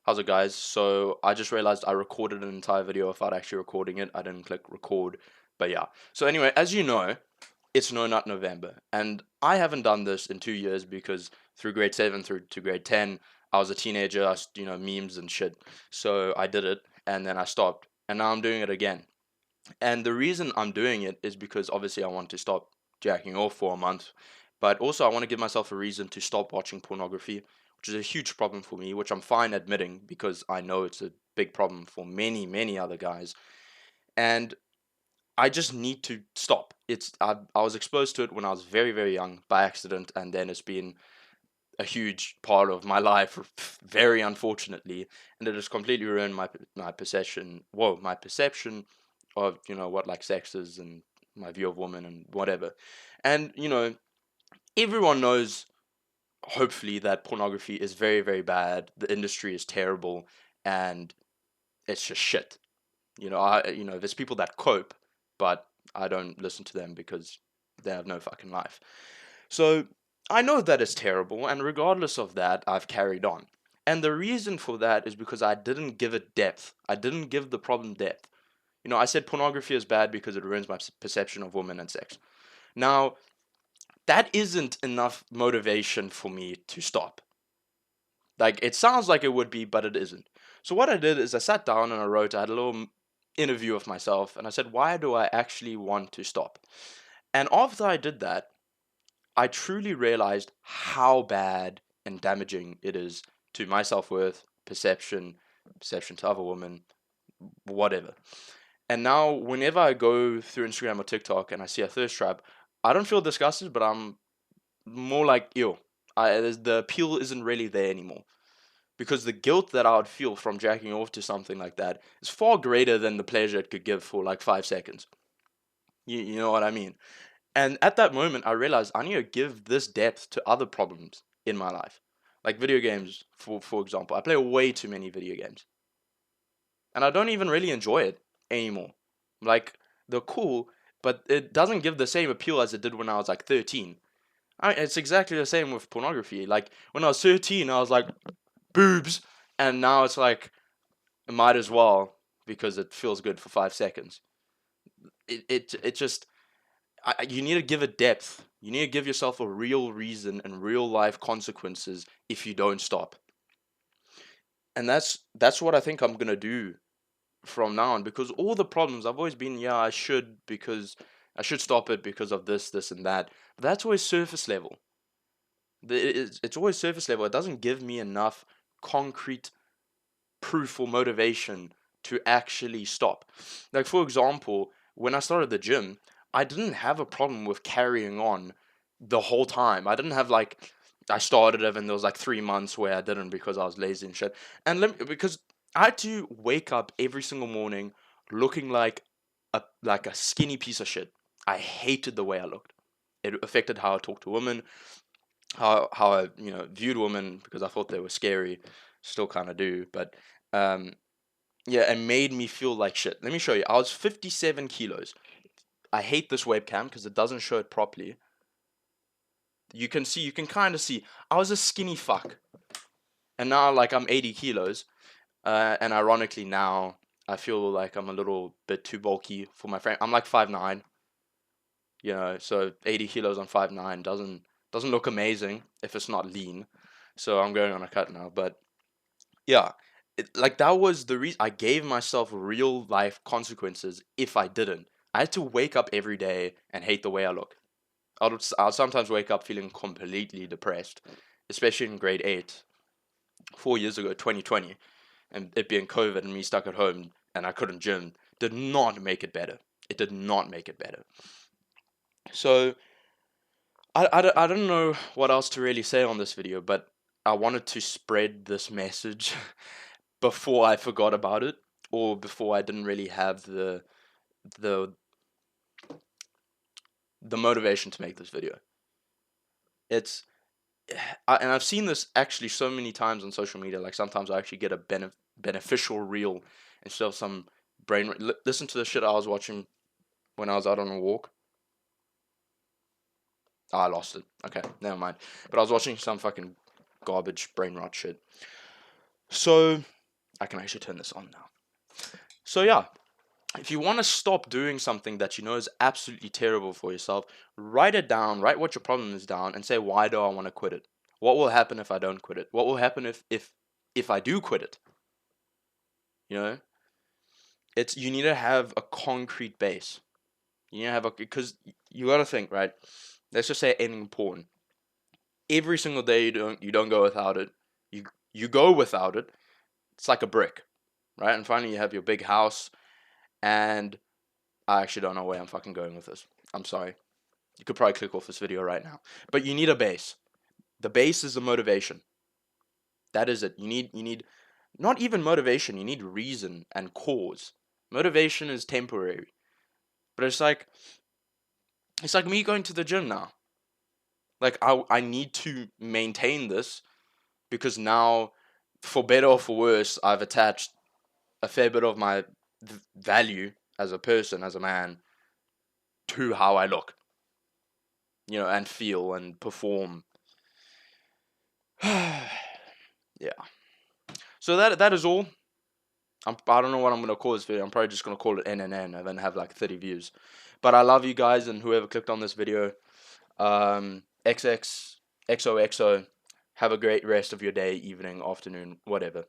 How's it, guys? So I just realized I recorded an entire video without actually recording it. I didn't click record, but yeah. So anyway, as you know, it's No Nut November, and I haven't done this in 2 years because through grade 7 through to grade 10, I was a teenager. Memes and shit. So I did it, and then I stopped, and now I'm doing it again. And the reason I'm doing it is because obviously I want to stop jacking off for a month, but also I want to give myself a reason to stop watching pornography, which is a huge problem for me, which I'm fine admitting because I know it's a big problem for many, many other guys. And I just need to stop. I was exposed to it when I was very, very young by accident, and then it's been a huge part of my life, very unfortunately, and it has completely ruined my perception of what like sex is and my view of women and whatever. And everyone knows, hopefully, that pornography is very, very bad. The industry is terrible, and it's just shit. There's people that cope, but I don't listen to them because they have no fucking life. So I know that it's terrible, and regardless of that, I've carried on. And the reason for that is because I didn't give it depth. I didn't give the problem depth. I said pornography is bad because it ruins my perception of women and sex. Now, that isn't enough motivation for me to stop. Like, it sounds like it would be, but it isn't. So what I did is I sat down and I had a little interview of myself, and I said, why do I actually want to stop? And after I did that, I truly realized how bad and damaging it is to my self-worth, perception to other women, whatever. And now, whenever I go through Instagram or TikTok and I see a thirst trap, I don't feel disgusted, but I'm more like, ew. The appeal isn't really there anymore. Because the guilt that I would feel from jacking off to something like that is far greater than the pleasure it could give for like 5 seconds. You know what I mean? And at that moment, I realized I need to give this depth to other problems in my life. Like video games, for example. I play way too many video games. And I don't even really enjoy it anymore. Like, they're cool, but it doesn't give the same appeal as it did when I was like 13. It's exactly the same with pornography. Like, when I was 13, I was like, boobs. And now it's like, might as well because it feels good for 5 seconds. It just you need to give it depth. You need to give yourself a real reason and real life consequences if you don't stop. And that's what I think I'm gonna do from now on, because all the problems I've always been, yeah, I should stop it because of this and that. But that's always surface level. It's always surface level. It doesn't give me enough concrete proof or motivation to actually stop. Like, for example, when I started the gym, I didn't have a problem with carrying on the whole time. I didn't have like I started it and there was like 3 months where I didn't because I was lazy and shit. And because I had to wake up every single morning looking like a skinny piece of shit. I hated the way I looked. It affected how I talked to women, how I viewed women because I thought they were scary. Still kind of do, but um, yeah, it made me feel like shit. Let me show you. I was 57 kilos. I hate this webcam because it doesn't show it properly. You can kind of see. I was a skinny fuck, and now like I'm 80 kilos. And ironically now I feel like I'm a little bit too bulky for my frame. I'm like 5'9", so 80 kilos on 5'9" doesn't look amazing if it's not lean. So I'm going on a cut now, but yeah, like that was the reason I gave myself real life consequences if I didn't. I had to wake up every day and hate the way I look. I'll sometimes wake up feeling completely depressed, especially in grade 8, 4 years ago, 2020, and it being COVID and me stuck at home and I couldn't gym did not make it better. It did not make it better. So I don't know what else to really say on this video, but I wanted to spread this message before I forgot about it, or before I didn't really have the the motivation to make this video. It's and I've seen this actually so many times on social media. Like, sometimes I actually get a beneficial reel instead of some listen to the shit I was watching when I was out on a walk. Oh, I lost it. Okay, never mind. But I was watching some fucking garbage brain rot shit. So I can actually turn this on now. So yeah, if you want to stop doing something that you know is absolutely terrible for yourself, write it down, write what your problem is down, and say, why do I want to quit it? What will happen if I don't quit it? What will happen if I do quit it? You know, it's you need to have a concrete base. You need to have a because you got to think, right? Let's just say anything porn. Every single day you don't go without it. You go without it. It's like a brick, right? And finally you have your big house, and I actually don't know where I'm fucking going with this. I'm sorry. You could probably click off this video right now. But you need a base. The base is the motivation. That is it. You need not even motivation, you need reason and cause. Motivation is temporary. But it's like me going to the gym now. Like I need to maintain this because now, for better or for worse, I've attached a fair bit of my value as a person, as a man, to how I look, and feel and perform. Yeah. So that is all. I don't know what I'm gonna call this video. I'm probably just gonna call it NNN and then have like 30 views. But I love you guys and whoever clicked on this video. XX XOXO. Have a great rest of your day, evening, afternoon, whatever.